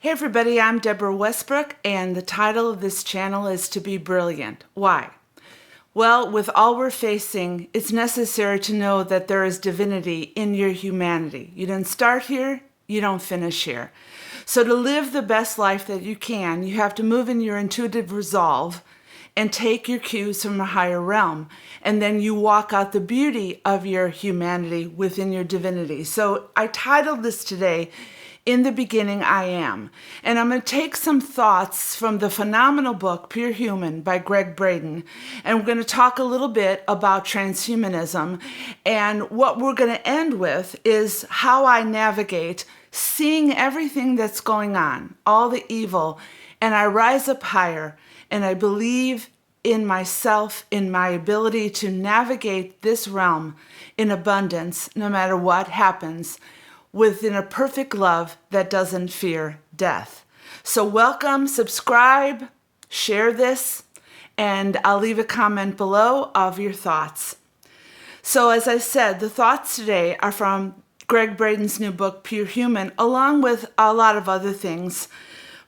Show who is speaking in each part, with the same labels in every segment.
Speaker 1: Hey everybody, I'm Deborah Westbrook, and the title of this channel is To Be Brilliant. Why? Well, with all we're facing, it's necessary to know that there is divinity in your humanity. You didn't start here, you don't finish here. So to live the best life that you can, you have to move in your intuitive resolve and take your cues from a higher realm. And then you walk out the beauty of your humanity within your divinity. So I titled this today, In the Beginning I Am. And I'm going to take some thoughts from the phenomenal book, Pure Human by Gregg Braden. And we're going to talk a little bit about transhumanism. And what we're going to end with is how I navigate seeing everything that's going on, all the evil, and I rise up higher. And I believe in myself, in my ability to navigate this realm in abundance, no matter what happens, within a perfect love that doesn't fear death. So welcome, subscribe, share this, and I'll leave a comment below of your thoughts. So as I said, the thoughts today are from Gregg Braden's new book, Pure Human, along with a lot of other things.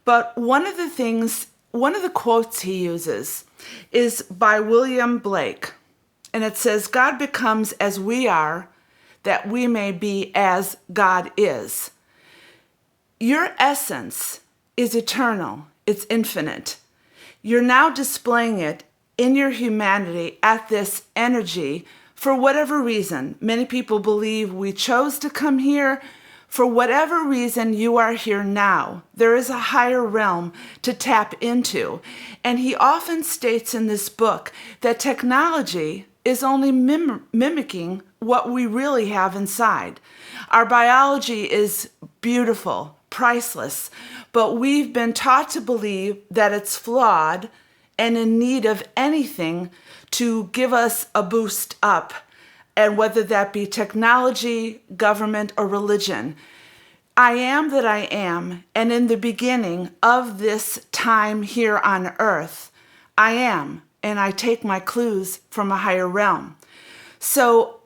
Speaker 1: But one of the quotes he uses is by William Blake. And it says, God becomes as we are, that we may be as God is. Your essence is eternal. It's infinite. You're now displaying it in your humanity at this energy for whatever reason. Many people believe we chose to come here. For whatever reason you are here now, there is a higher realm to tap into. And he often states in this book that technology is only mimicking what we really have inside. Our biology is beautiful, priceless, but we've been taught to believe that it's flawed and in need of anything to give us a boost up, and whether that be technology, government, or religion. I am that I am, and in the beginning of this time here on earth, I am, and I take my clues from a higher realm. So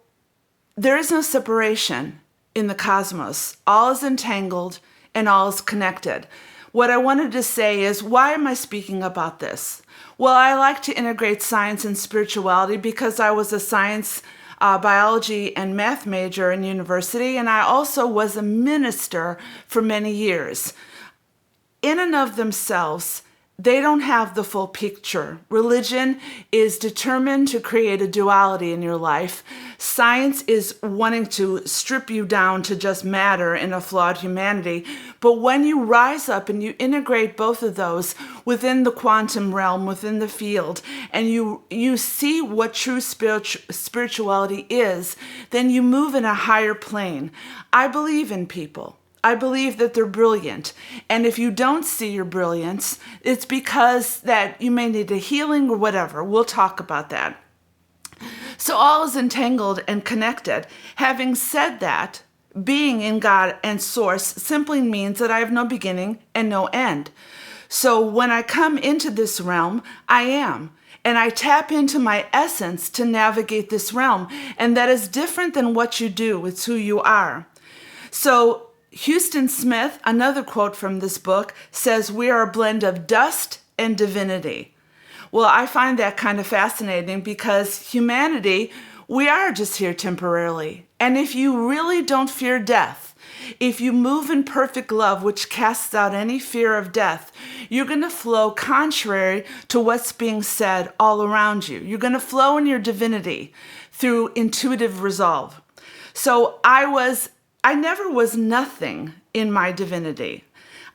Speaker 1: there is no separation in the cosmos. All is entangled and all is connected. What I wanted to say is, why am I speaking about this? Well, I like to integrate science and spirituality because I was a science, biology, and math major in university, and I also was a minister for many years. In and of themselves, they don't have the full picture. Religion is determined to create a duality in your life. Science is wanting to strip you down to just matter in a flawed humanity. But when you rise up and you integrate both of those within the quantum realm, within the field, and you see what true spirituality is, then you move in a higher plane. I believe in people. I believe that they're brilliant. And if you don't see your brilliance, it's because that you may need a healing or whatever. We'll talk about that. So all is entangled and connected. Having said that, being in God and Source simply means that I have no beginning and no end. So when I come into this realm, I am. And I tap into my essence to navigate this realm. And that is different than what you do. It's who you are. So Houston Smith, another quote from this book, says, we are a blend of dust and divinity. Well, I find that kind of fascinating because humanity, we are just here temporarily. And if you really don't fear death, if you move in perfect love, which casts out any fear of death, you're going to flow contrary to what's being said all around you. You're going to flow in your divinity through intuitive resolve. So I never was nothing in my divinity.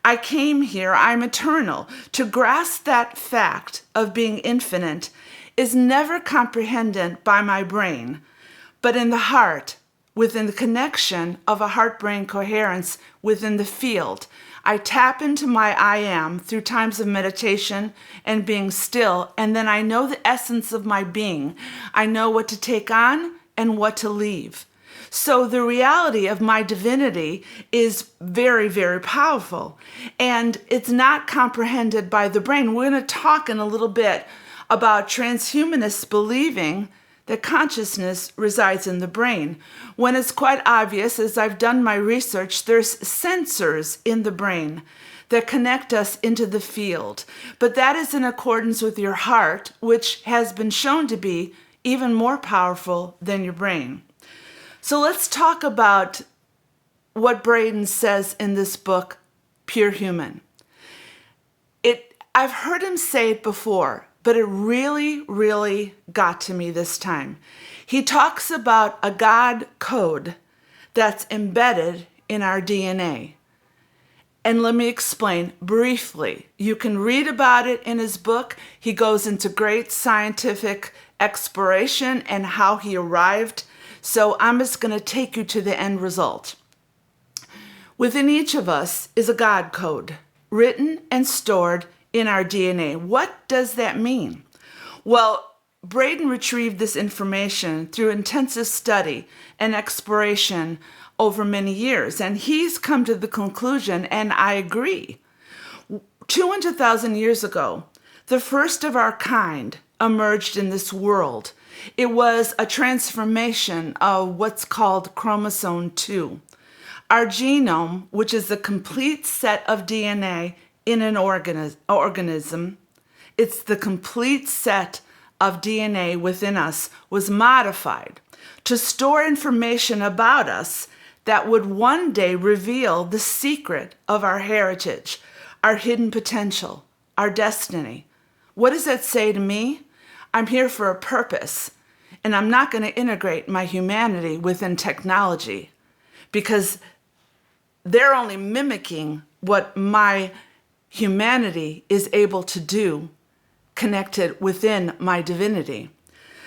Speaker 1: I came here, I'm eternal. To grasp that fact of being infinite is never comprehended by my brain, but in the heart, within the connection of a heart-brain coherence within the field. I tap into my I am through times of meditation and being still, and then I know the essence of my being. I know what to take on and what to leave. So the reality of my divinity is very, very powerful, and it's not comprehended by the brain. We're going to talk in a little bit about transhumanists believing that consciousness resides in the brain, when it's quite obvious, as I've done my research, there's sensors in the brain that connect us into the field. But that is in accordance with your heart, which has been shown to be even more powerful than your brain. So let's talk about what Braden says in this book, Pure Human. I've heard him say it before, but it really, really got to me this time. He talks about a God code that's embedded in our DNA. And let me explain briefly. You can read about it in his book. He goes into great scientific exploration and how he arrived. So I'm just going to take you to the end result. Within each of us is a God code, written and stored in our DNA. What does that mean? Well, Braden retrieved this information through intensive study and exploration over many years, and he's come to the conclusion, and I agree. 200,000 years ago, the first of our kind emerged in this world. It was a transformation of what's called chromosome 2. Our genome, which is a complete set of DNA in an organism, it's the complete set of DNA within us, was modified to store information about us that would one day reveal the secret of our heritage, our hidden potential, our destiny. What does that say to me? I'm here for a purpose, and I'm not going to integrate my humanity within technology because they're only mimicking what my humanity is able to do connected within my divinity.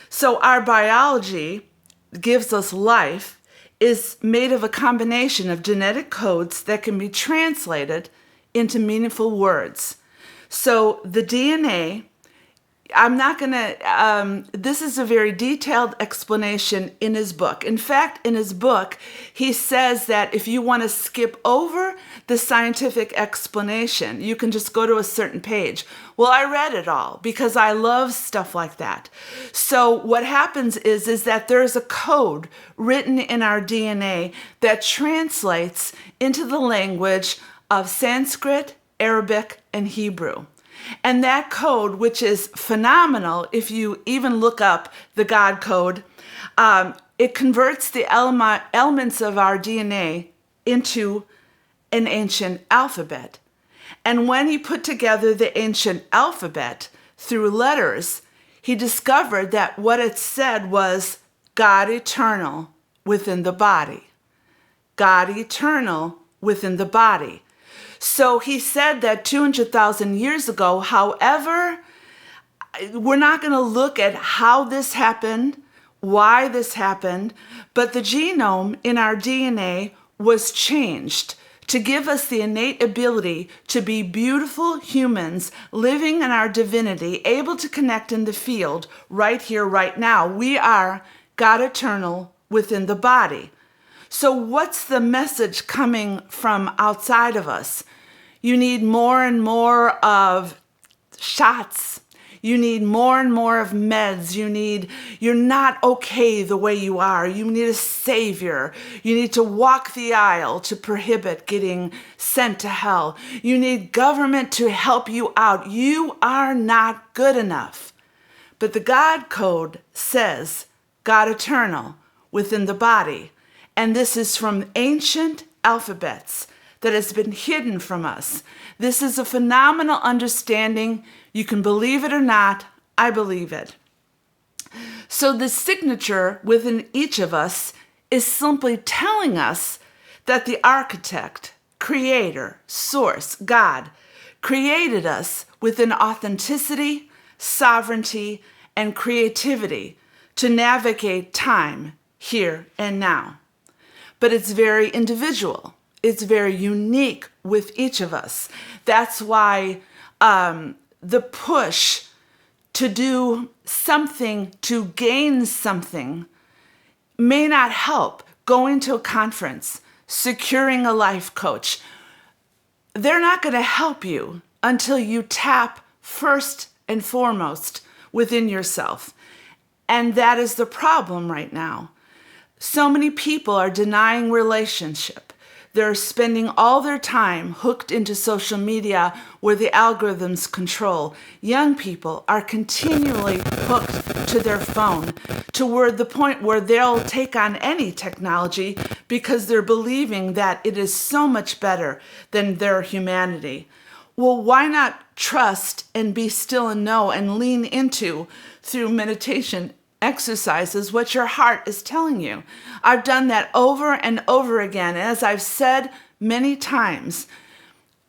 Speaker 1: So our biology gives us life is made of a combination of genetic codes that can be translated into meaningful words. So the DNA, I'm not going to, this is a very detailed explanation in his book. In fact, in his book, he says that if you want to skip over the scientific explanation, you can just go to a certain page. Well, I read it all because I love stuff like that. So what happens is that there's a code written in our DNA that translates into the language of Sanskrit, Arabic, and Hebrew. And that code, which is phenomenal, if you even look up the God code, it converts the elements of our DNA into an ancient alphabet. And when he put together the ancient alphabet through letters, he discovered that what it said was God eternal within the body. God eternal within the body. So he said that 200,000 years ago, however, we're not going to look at how this happened, why this happened, but the genome in our DNA was changed to give us the innate ability to be beautiful humans living in our divinity, able to connect in the field right here, right now. We are God eternal within the body. So what's the message coming from outside of us? You need more and more of shots. You need more and more of meds. You're not okay the way you are. You need a savior. You need to walk the aisle to prohibit getting sent to hell. You need government to help you out. You are not good enough. But the God code says God eternal within the body. And this is from ancient alphabets that has been hidden from us. This is a phenomenal understanding. You can believe it or not. I believe it. So the signature within each of us is simply telling us that the architect, creator, source, God, created us with an authenticity, sovereignty, and creativity to navigate time here and now. But it's very individual. It's very unique with each of us. That's why the push to do something, to gain something, may not help. Going to a conference, securing a life coach, they're not going to help you until you tap first and foremost within yourself. And that is the problem right now. So many people are denying relationship. They're spending all their time hooked into social media where the algorithms control. Young people are continually hooked to their phone to the point where they'll take on any technology because they're believing that it is so much better than their humanity. Well, why not trust and be still and know and lean into, through meditation exercises, what your heart is telling you? I've done that over and over again. And as I've said many times,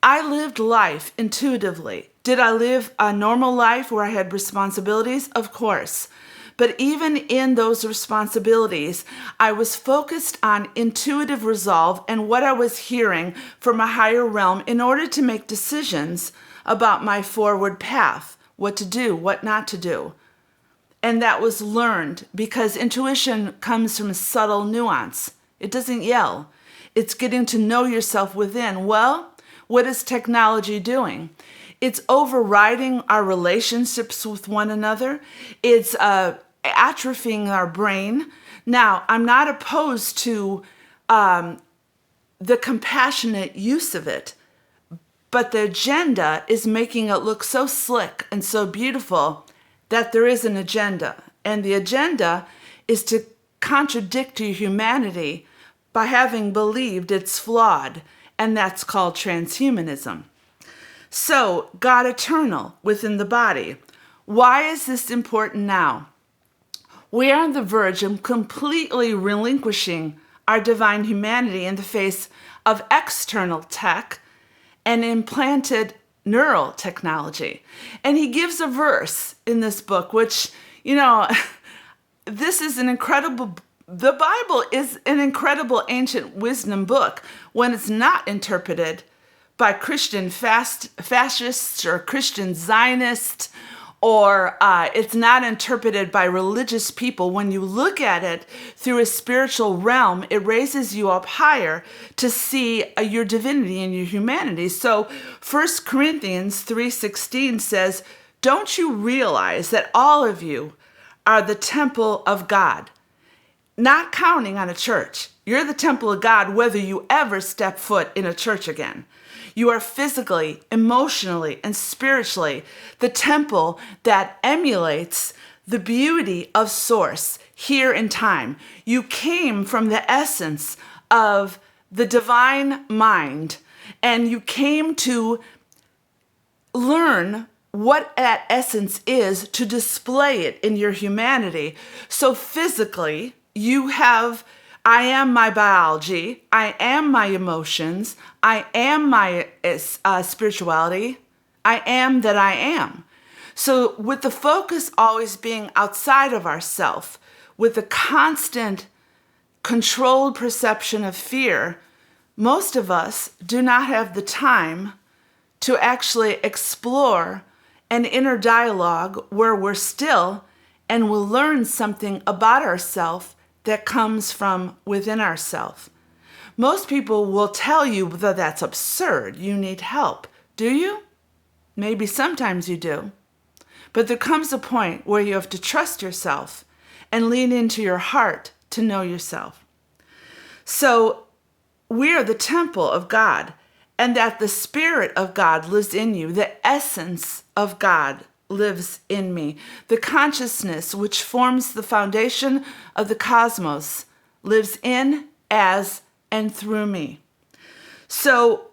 Speaker 1: I lived life intuitively. Did I live a normal life where I had responsibilities? Of course. But even in those responsibilities, I was focused on intuitive resolve and what I was hearing from a higher realm in order to make decisions about my forward path, what to do, what not to do. And that was learned because intuition comes from subtle nuance. It doesn't yell. It's getting to know yourself within. Well, what is technology doing? It's overriding our relationships with one another. It's atrophying our brain. Now, I'm not opposed to the compassionate use of it, but the agenda is making it look so slick and so beautiful that there is an agenda. And the agenda is to contradict your humanity by having believed it's flawed. And that's called transhumanism. So, God eternal within the body. Why is this important now? We are on the verge of completely relinquishing our divine humanity in the face of external tech and implanted neural technology. And he gives a verse in this book, which, this is an incredible, the Bible is an incredible ancient wisdom book when it's not interpreted by Christian fascists or Christian Zionists, or it's not interpreted by religious people. When you look at it through a spiritual realm, it raises you up higher to see your divinity and your humanity. So 1 Corinthians 3:16 says, "Don't you realize that all of you are the temple of God?" Not counting on a church. You're the temple of God whether you ever step foot in a church again. You are physically, emotionally, and spiritually the temple that emulates the beauty of Source here in time. You came from the essence of the divine mind, and you came to learn what that essence is to display it in your humanity. So physically, you have, I am my biology, I am my emotions, I am my spirituality, I am that I am. So with the focus always being outside of ourself, with the constant controlled perception of fear, most of us do not have the time to actually explore an inner dialogue where we're still and will learn something about ourselves that comes from within ourselves. Most people will tell you that that's absurd. You need help. Do you? Maybe sometimes you do. But there comes a point where you have to trust yourself and lean into your heart to know yourself. So we are the temple of God, and that the Spirit of God lives in you. The essence of God lives in me. The consciousness which forms the foundation of the cosmos lives in, as, and through me. So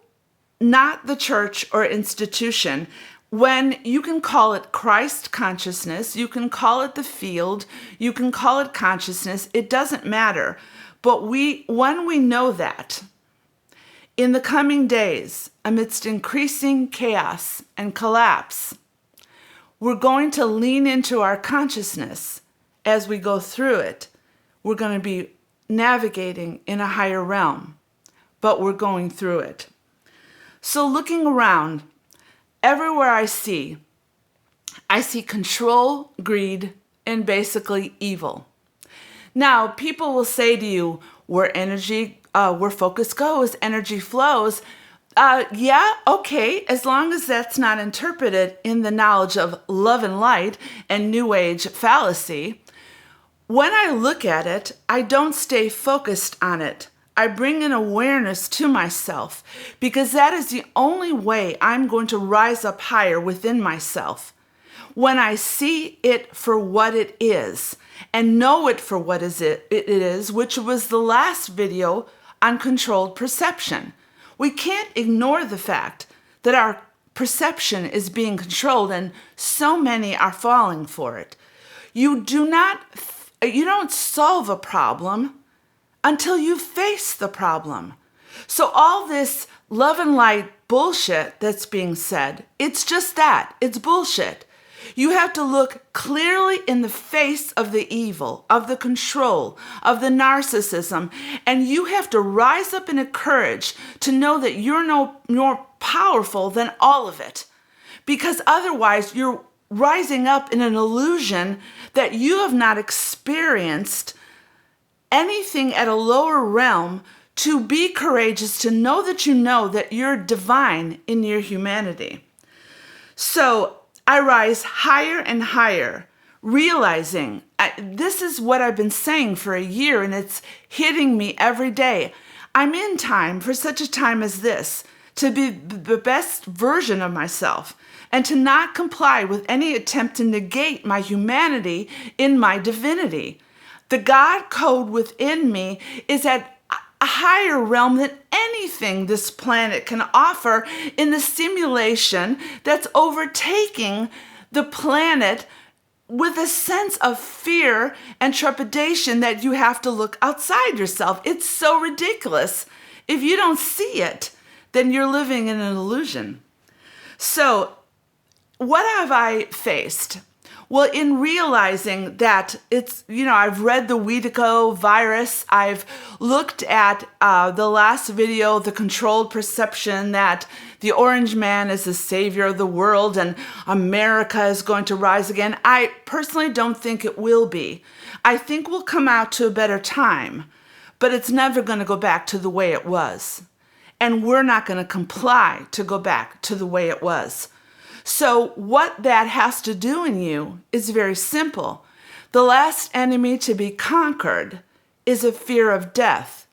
Speaker 1: not the church or institution. When you can call it Christ consciousness, you can call it the field, you can call it consciousness, it doesn't matter. But when we know that, in the coming days, amidst increasing chaos and collapse, we're going to lean into our consciousness as we go through it. We're going to be navigating in a higher realm, but we're going through it. So looking around, everywhere I see control, greed, and basically evil. Now, people will say to you, where focus goes, energy flows. Yeah, okay, as long as that's not interpreted in the knowledge of love and light and New Age fallacy. When I look at it, I don't stay focused on it. I bring an awareness to myself because that is the only way I'm going to rise up higher within myself. When I see it for what it is and know it for what it is, which was the last video on controlled perception. We can't ignore the fact that our perception is being controlled and so many are falling for it. You don't solve a problem until you face the problem. So all this love and light bullshit that's being said, it's just that. It's bullshit. You have to look clearly in the face of the evil, of the control, of the narcissism, and you have to rise up in a courage to know that you're no more powerful than all of it. Because otherwise you're rising up in an illusion that you have not experienced anything at a lower realm to be courageous, to know that you're divine in your humanity. So I rise higher and higher, realizing this is what I've been saying for a year, and it's hitting me every day. I'm in time for such a time as this to be the best version of myself and to not comply with any attempt to negate my humanity in my divinity. The God code within me is at a higher realm than anything this planet can offer in the simulation that's overtaking the planet with a sense of fear and trepidation that you have to look outside yourself. It's so ridiculous. If you don't see it, then you're living in an illusion. So, what have I faced? Well, in realizing that I've read the Weedico virus, I've looked at the last video, the controlled perception that the orange man is the savior of the world and America is going to rise again. I personally don't think it will be. I think we'll come out to a better time, but it's never going to go back to the way it was. And we're not going to comply to go back to the way it was. So what that has to do in you is very simple. The last enemy to be conquered is a fear of death.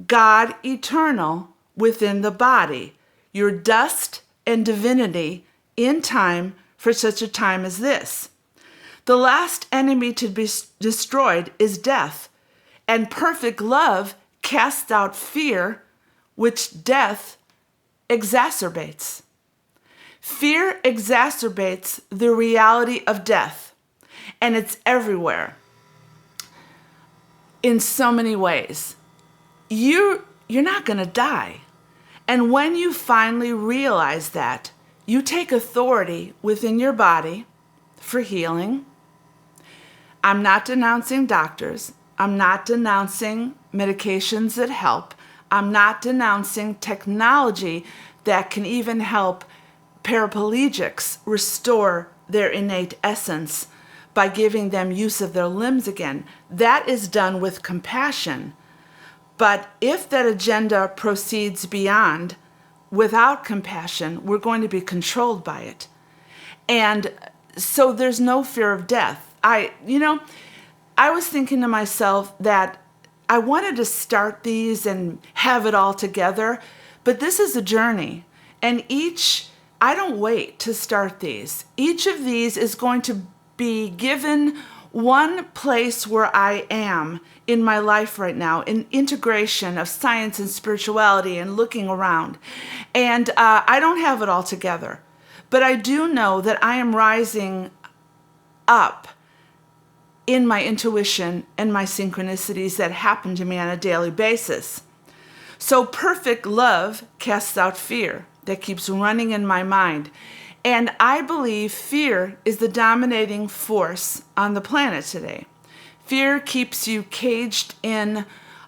Speaker 1: God eternal within the body, your dust and divinity in time for such a time as this. The last enemy to be destroyed is death, and perfect love casts out fear, which death exacerbates. Fear exacerbates the reality of death, and it's everywhere in so many ways. You're not going to die. And when you finally realize that, you take authority within your body for healing. I'm not denouncing doctors. I'm not denouncing medications that help. I'm not denouncing technology that can even help paraplegics restore their innate essence by giving them use of their limbs again. That is done with compassion. But if that agenda proceeds beyond, without compassion, we're going to be controlled by it. And so there's no fear of death. I was thinking to myself that I wanted to start these and have it all together, but this is a journey. And I don't wait to start these. Each of these is going to be given one place where I am in my life right now, in integration of science and spirituality and looking around. And I don't have it all together, but I do know that I am rising up in my intuition and my synchronicities that happen to me on a daily basis. So perfect love casts out fear that keeps running in my mind. And I believe fear is the dominating force on the planet today. Fear keeps you caged in,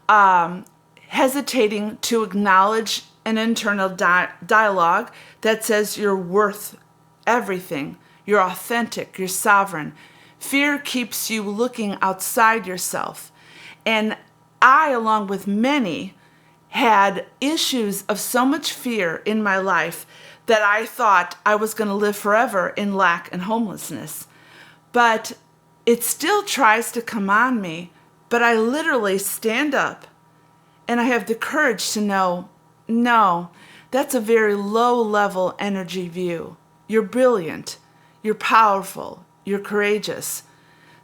Speaker 1: hesitating to acknowledge an internal dialogue that says you're worth everything, you're authentic, you're sovereign. Fear keeps you looking outside yourself. And I, along with many, had issues of so much fear in my life that I thought I was going to live forever in lack and homelessness. But it still tries to come on me, but I literally stand up and I have the courage to know, no, that's a very low level energy view. You're brilliant. You're powerful. You're courageous.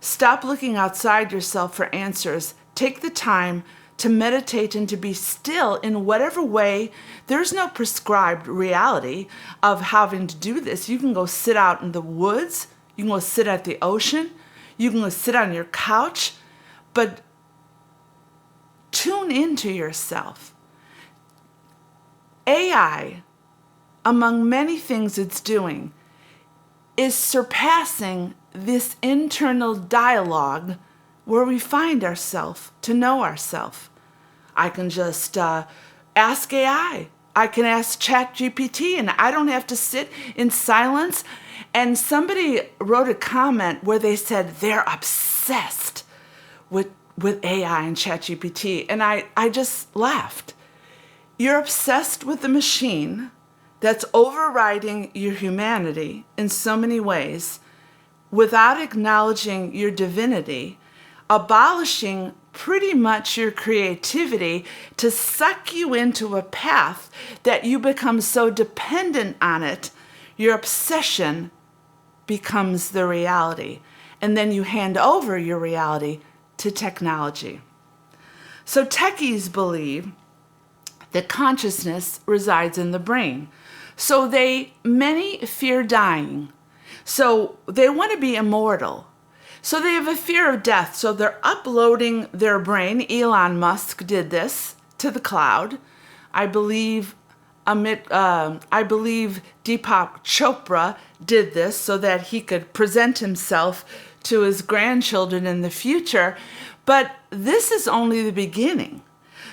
Speaker 1: Stop looking outside yourself for answers. Take the time to meditate and to be still in whatever way. There's no prescribed reality of having to do this. You can go sit out in the woods. You can go sit at the ocean. You can go sit on your couch. But tune into yourself. AI, among many things it's doing, is surpassing this internal dialogue where we find ourselves to know ourselves. I can just ask AI. I can ask ChatGPT, and I don't have to sit in silence. And somebody wrote a comment where they said they're obsessed with AI and ChatGPT, and I just laughed. You're obsessed with the machine that's overriding your humanity in so many ways without acknowledging your divinity, abolishing pretty much your creativity to suck you into a path that you become so dependent on it, your obsession becomes the reality. And then you hand over your reality to technology. So techies believe that consciousness resides in the brain. So many fear dying. So they want to be immortal. So they have a fear of death. So they're uploading their brain. Elon Musk did this to the cloud. I believe Deepak Chopra did this so that he could present himself to his grandchildren in the future. But this is only the beginning.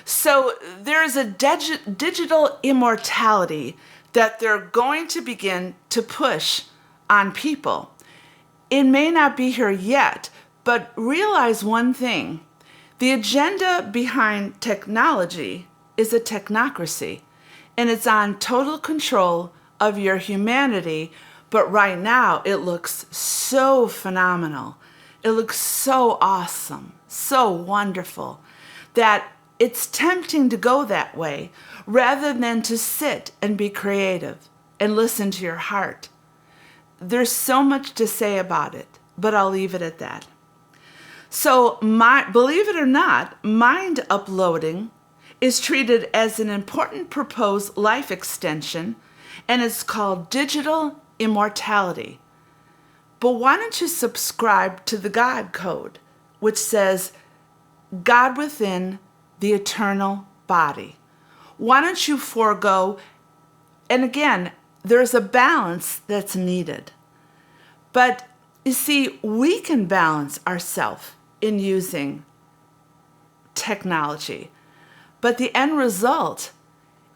Speaker 1: So there is a digital immortality that they're going to begin to push on people. It may not be here yet, but realize one thing. The agenda behind technology is a technocracy, and it's on total control of your humanity. But right now, it looks so phenomenal. It looks so awesome, so wonderful, that it's tempting to go that way rather than to sit and be creative and listen to your heart. There's so much to say about it, but I'll leave it at that. So, believe it or not, mind uploading is treated as an important proposed life extension, and it's called digital immortality. But why don't you subscribe to the God code, which says God within the eternal body? Why don't you forego, and again, there's a balance that's needed. But you see, we can balance ourselves in using technology. But the end result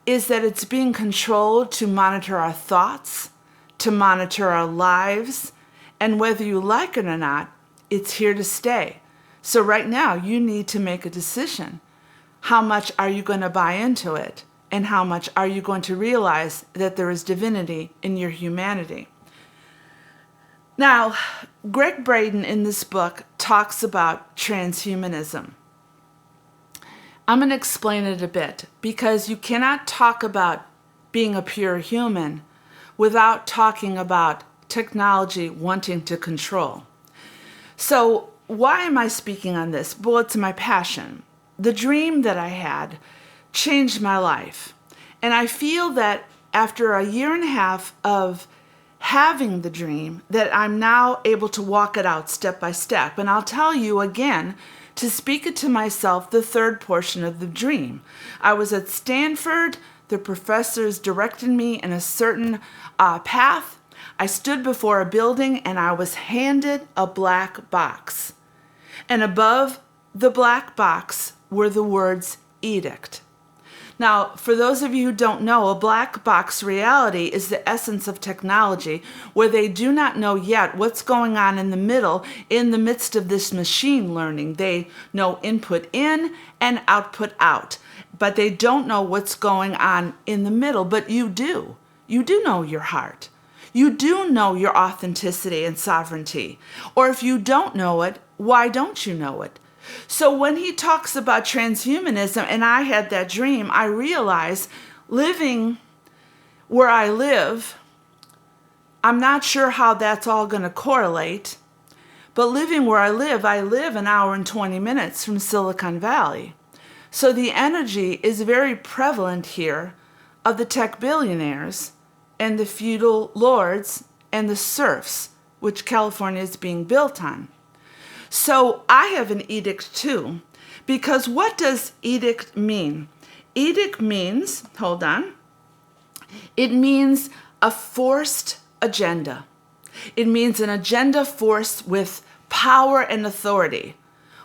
Speaker 1: is that it's being controlled to monitor our thoughts, to monitor our lives, and whether you like it or not, it's here to stay. So right now, you need to make a decision. How much are you going to buy into it? And how much are you going to realize that there is divinity in your humanity? Now, Gregg Braden in this book talks about transhumanism. I'm going to explain it a bit because you cannot talk about being a pure human without talking about technology wanting to control. So why am I speaking on this? Well, it's my passion. The dream that I had changed my life. And I feel that after a year and a half of having the dream, that I'm now able to walk it out step by step. And I'll tell you again, to speak it to myself, the third portion of the dream. I was at Stanford. The professors directed me in a certain path. I stood before a building and I was handed a black box. And above the black box were the words edict. Now, for those of you who don't know, a black box reality is the essence of technology where they do not know yet what's going on in the middle, in the midst of this machine learning. They know input in and output out, but they don't know what's going on in the middle. But you do. You do know your heart. You do know your authenticity and sovereignty. Or if you don't know it, why don't you know it? So when he talks about transhumanism, and I had that dream, I realized living where I live, I'm not sure how that's all going to correlate, but living where I live an hour and 20 minutes from Silicon Valley. So the energy is very prevalent here of the tech billionaires and the feudal lords and the serfs, which California is being built on. So I have an edict too, because what does edict mean? Edict means, hold on, it means a forced agenda. It means an agenda forced with power and authority.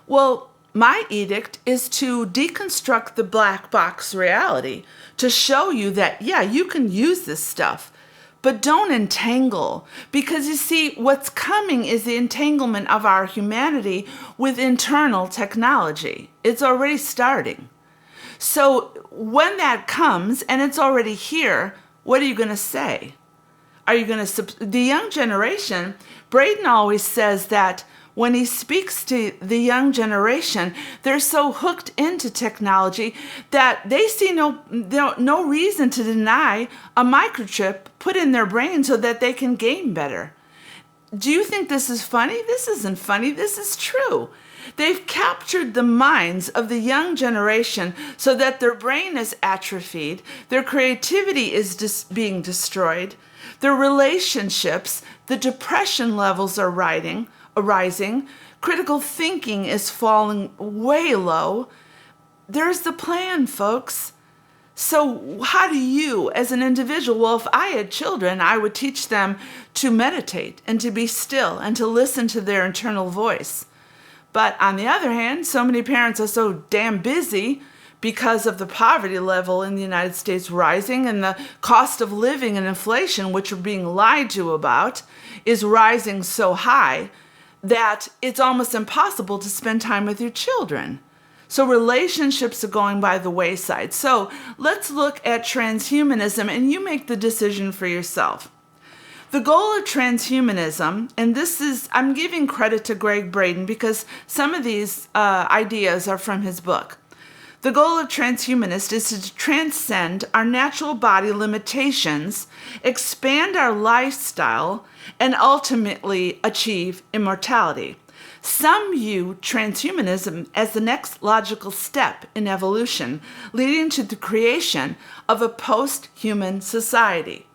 Speaker 1: Well, my edict is to deconstruct the black box reality, to show you that, yeah, you can use this stuff, but don't entangle. Because you see, what's coming is the entanglement of our humanity with internal technology. It's already starting. So when that comes, and it's already here, what are you going to say? Are you going to, the young generation, Braden always says that when he speaks to the young generation, they're so hooked into technology that they see no reason to deny a microchip put in their brain so that they can game better. Do you think this is funny? This isn't funny. This is true. They've captured the minds of the young generation so that their brain is atrophied, their creativity is being destroyed, their relationships, the depression levels are arising, critical thinking is falling way low. There's the plan, folks. So how do you, as an individual, well, if I had children, I would teach them to meditate and to be still and to listen to their internal voice. But on the other hand, so many parents are so damn busy because of the poverty level in the United States rising and the cost of living and inflation, which we're being lied to about, is rising so high that it's almost impossible to spend time with your children. So relationships are going by the wayside. So let's look at transhumanism, and you make the decision for yourself. The goal of transhumanism, and this is, I'm giving credit to Gregg Braden because some of these ideas are from his book. The goal of transhumanist is to transcend our natural body limitations, expand our lifestyle, and ultimately achieve immortality. Some view transhumanism as the next logical step in evolution, leading to the creation of a post-human society.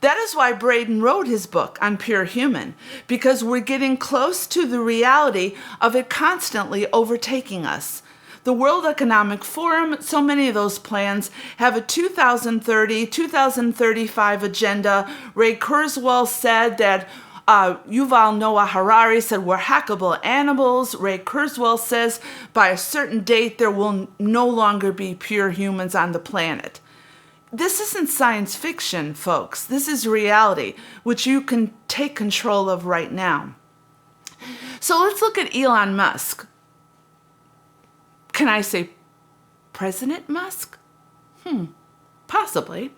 Speaker 1: That is why Braden wrote his book on Pure Human, because we're getting close to the reality of it constantly overtaking us. The World Economic Forum, so many of those plans have a 2030, 2035 agenda. Ray Kurzweil said that Yuval Noah Harari said we're hackable animals. Ray Kurzweil says by a certain date there will no longer be pure humans on the planet. This isn't science fiction, folks. This is reality, which you can take control of right now. So let's look at Elon Musk. Can I say President Musk? Possibly.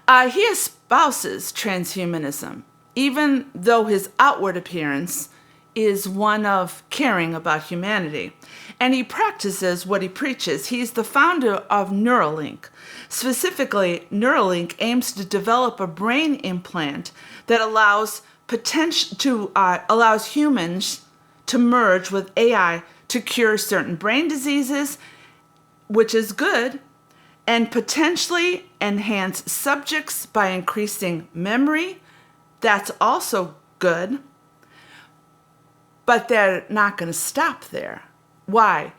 Speaker 1: He espouses transhumanism, even though his outward appearance is one of caring about humanity. And he practices what he preaches. He's the founder of Neuralink. Specifically, Neuralink aims to develop a brain implant that allows humans to merge with AI to cure certain brain diseases, which is good, and potentially enhance subjects by increasing memory. That's also good. But they're not going to stop there. Why?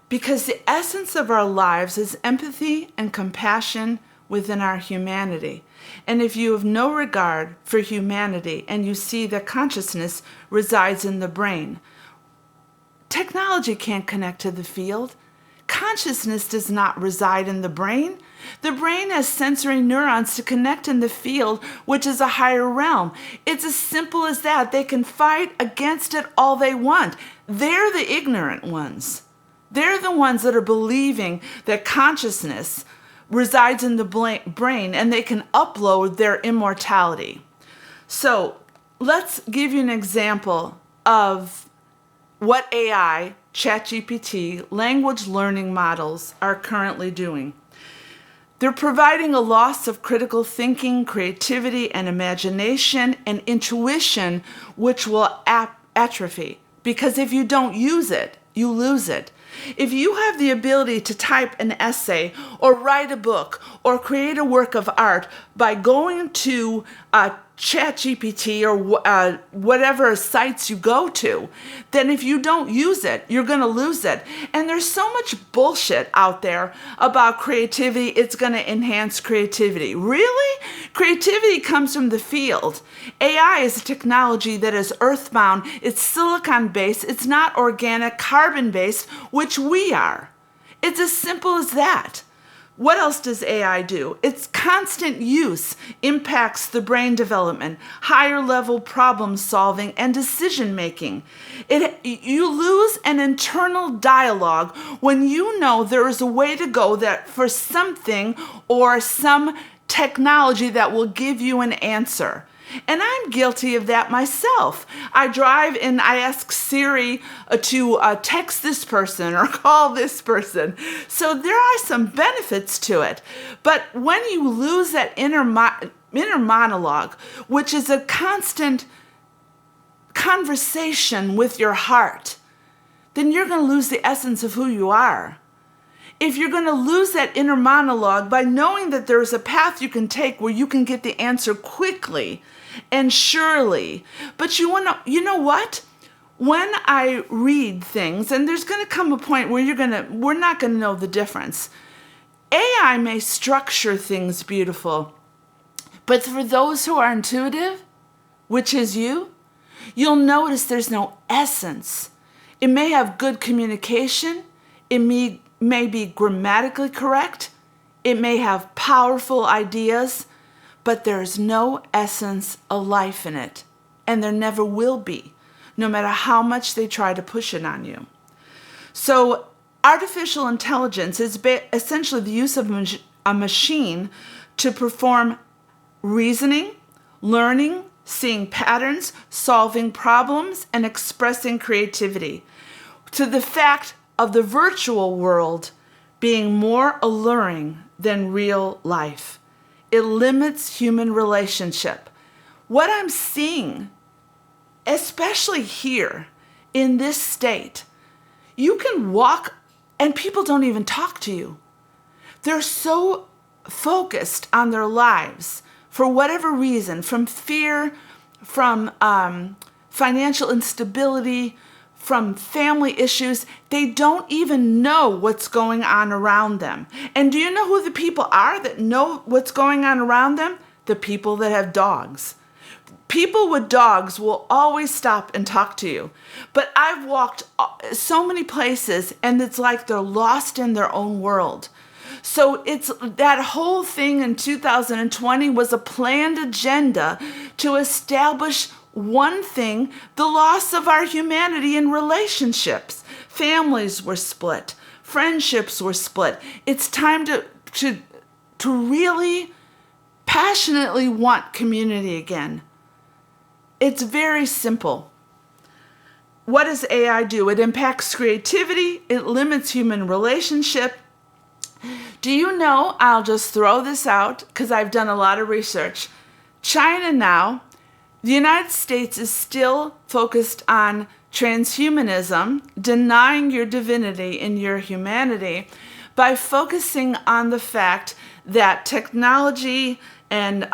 Speaker 1: Because the essence of our lives is empathy and compassion within our humanity. And if you have no regard for humanity and you see that consciousness resides in the brain, technology can't connect to the field. Consciousness does not reside in the brain. The brain has sensory neurons to connect in the field, which is a higher realm. It's as simple as that. They can fight against it all they want. They're the ignorant ones. They're the ones that are believing that consciousness resides in the brain and they can upload their immortality. So let's give you an example of what AI, ChatGPT, language learning models are currently doing. They're providing a loss of critical thinking, creativity, and imagination and intuition, which will atrophy. Because if you don't use it, you lose it. If you have the ability to type an essay or write a book or create a work of art by going to ChatGPT or whatever sites you go to, then if you don't use it, you're going to lose it. And there's so much bullshit out there about creativity. It's going to enhance creativity. Really? Creativity comes from the field. AI is a technology that is earthbound. It's silicon-based. It's not organic, carbon-based, which we are. It's as simple as that. What else does AI do? Its constant use impacts the brain development, higher level problem solving, and decision making. You lose an internal dialogue when you know there is a way to go that for something or some technology that will give you an answer. And I'm guilty of that myself. I drive and I ask Siri to text this person or call this person. So there are some benefits to it. But when you lose that inner monologue, which is a constant conversation with your heart, then you're going to lose the essence of who you are. If you're going to lose that inner monologue by knowing that there's a path you can take where you can get the answer quickly and surely. But you know what? When I read things, and there's going to come a point where we're not going to know the difference. AI may structure things beautiful, but for those who are intuitive, which is you'll notice there's no essence. It may have good communication. It may be grammatically correct. It may have powerful ideas, but there's no essence of life in it. And there never will be, no matter how much they try to push it on you. So artificial intelligence is essentially the use of a machine to perform reasoning, learning, seeing patterns, solving problems, and expressing creativity. To the fact of the virtual world being more alluring than real life. It limits human relationship. What I'm seeing, especially here in this state, you can walk and people don't even talk to you. They're so focused on their lives for whatever reason, from fear, from financial instability, from family issues, they don't even know what's going on around them. And do you know who the people are that know what's going on around them? The people that have dogs. People with dogs will always stop and talk to you. But I've walked so many places and it's like they're lost in their own world. So it's that whole thing in 2020 was a planned agenda to establish one thing, the loss of our humanity in relationships. Families were split. Friendships were split. It's time to really passionately want community again. It's very simple. What does AI do? It impacts creativity. It limits human relationship. Do you know, I'll just throw this out because I've done a lot of research. China now, the United States is still focused on transhumanism, denying your divinity and your humanity by focusing on the fact that technology and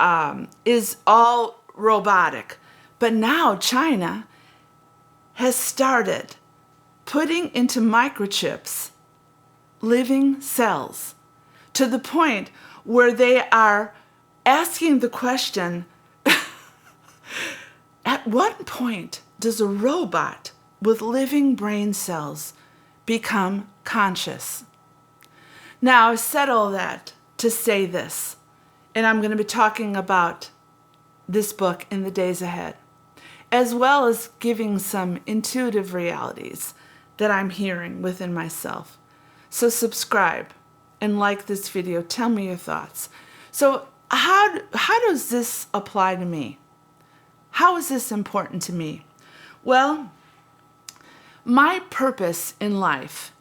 Speaker 1: is all robotic. But now China has started putting into microchips living cells to the point where they are asking the question, at what point does a robot with living brain cells become conscious? Now, I've said all that to say this, and I'm going to be talking about this book in the days ahead, as well as giving some intuitive realities that I'm hearing within myself. So subscribe and like this video. Tell me your thoughts. So how does this apply to me? How is this important to me? Well, my purpose in life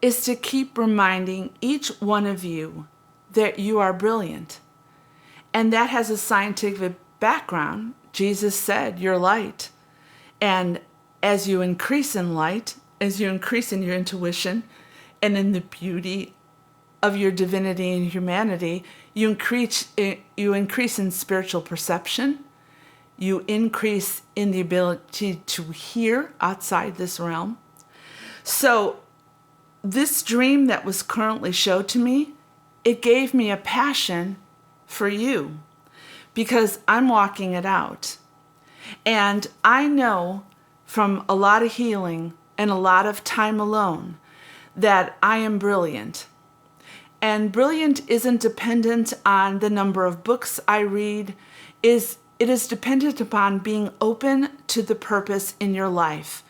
Speaker 1: is to keep reminding each one of you that you are brilliant. And that has a scientific background. Jesus said, "You're light." And as you increase in light, as you increase in your intuition and in the beauty of your divinity and humanity, you increase in spiritual perception. You increase in the ability to hear outside this realm. So this dream that was currently showed to me, it gave me a passion for you because I'm walking it out. And I know from a lot of healing and a lot of time alone that I am brilliant. And brilliant isn't dependent on the number of books I read. It is dependent upon being open to the purpose in your life.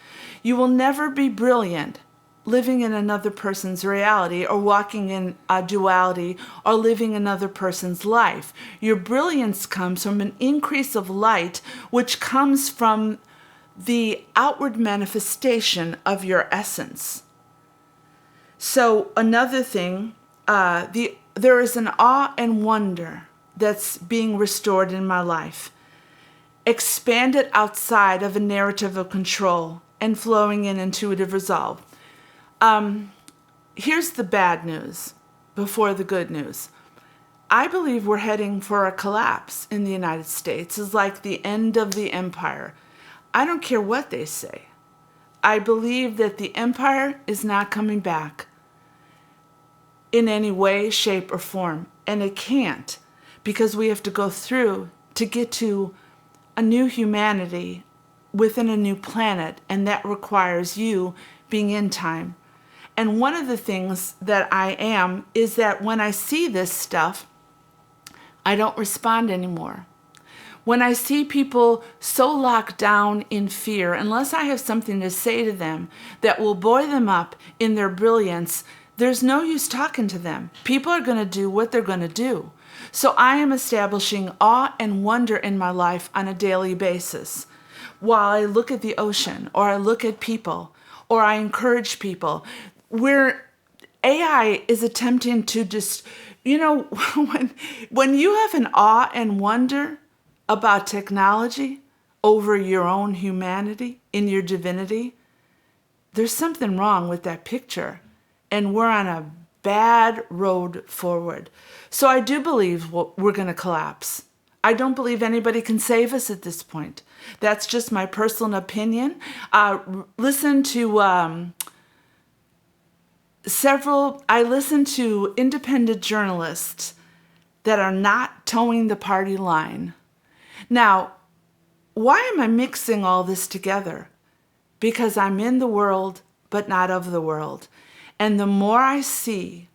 Speaker 1: You will never be brilliant living in another person's reality or walking in a duality or living another person's life. Your brilliance comes from an increase of light, which comes from the outward manifestation of your essence. So another thing, there is an awe and wonder that's being restored in my life, expanded outside of a narrative of control and flowing in intuitive resolve. Here's the bad news before the good news. I believe we're heading for a collapse in the United States. It's like the end of the empire. I don't care what they say. I believe that the empire is not coming back in any way, shape, or form. And it can't, because we have to go through to get to a new humanity within a new planet, and that requires you being in time. And one of the things that I am is that when I see this stuff, I don't respond anymore. When I see people so locked down in fear, unless I have something to say to them that will buoy them up in their brilliance, there's no use talking to them. People are going to do what they're going to do. So I am establishing awe and wonder in my life on a daily basis. While I look at the ocean, or I look at people, or I encourage people, where AI is attempting to just, when you have an awe and wonder about technology over your own humanity, in your divinity, there's something wrong with that picture. And we're on a bad road forward. So I do believe we're going to collapse. I don't believe anybody can save us at this point. That's just my personal opinion. Listen to I listen to independent journalists that are not towing the party line. Now, why am I mixing all this together? Because I'm in the world, but not of the world. And the more I see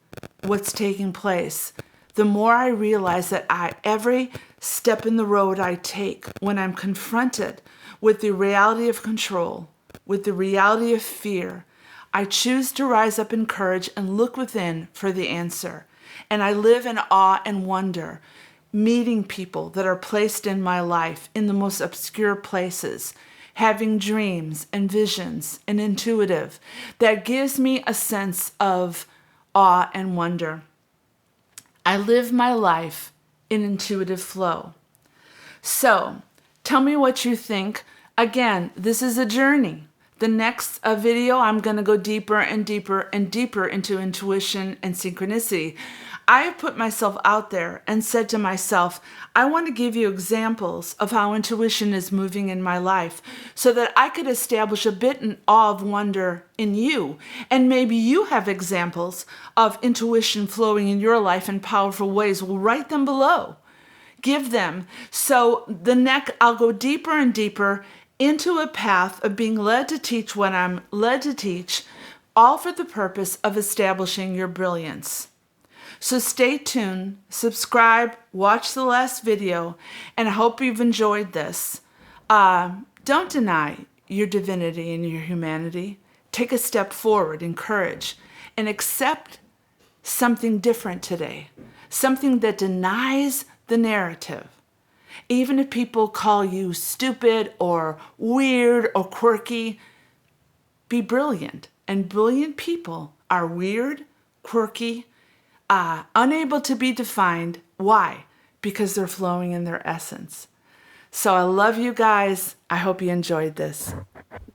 Speaker 1: what's taking place, the more I realize that every step in the road I take when I'm confronted with the reality of control, with the reality of fear, I choose to rise up in courage and look within for the answer. And I live in awe and wonder, meeting people that are placed in my life in the most obscure places, having dreams and visions and intuitive, that gives me a sense of awe and wonder. I live my life in intuitive flow. So, tell me what you think. Again, this is a journey. The next video, I'm going to go deeper and deeper and deeper into intuition and synchronicity. I have put myself out there and said to myself, I want to give you examples of how intuition is moving in my life so that I could establish a bit of awe of wonder in you. And maybe you have examples of intuition flowing in your life in powerful ways. Well, write them below. Give them. So I'll go deeper and deeper into a path of being led to teach what I'm led to teach, all for the purpose of establishing your brilliance. So stay tuned, subscribe, watch the last video, and I hope you've enjoyed this. Don't deny your divinity and your humanity. Take a step forward in courage and accept something different today, something that denies the narrative Even if people call you stupid or weird or quirky, be brilliant. And brilliant people are weird, quirky, unable to be defined. Why? Because they're flowing in their essence. So I love you guys. I hope you enjoyed this.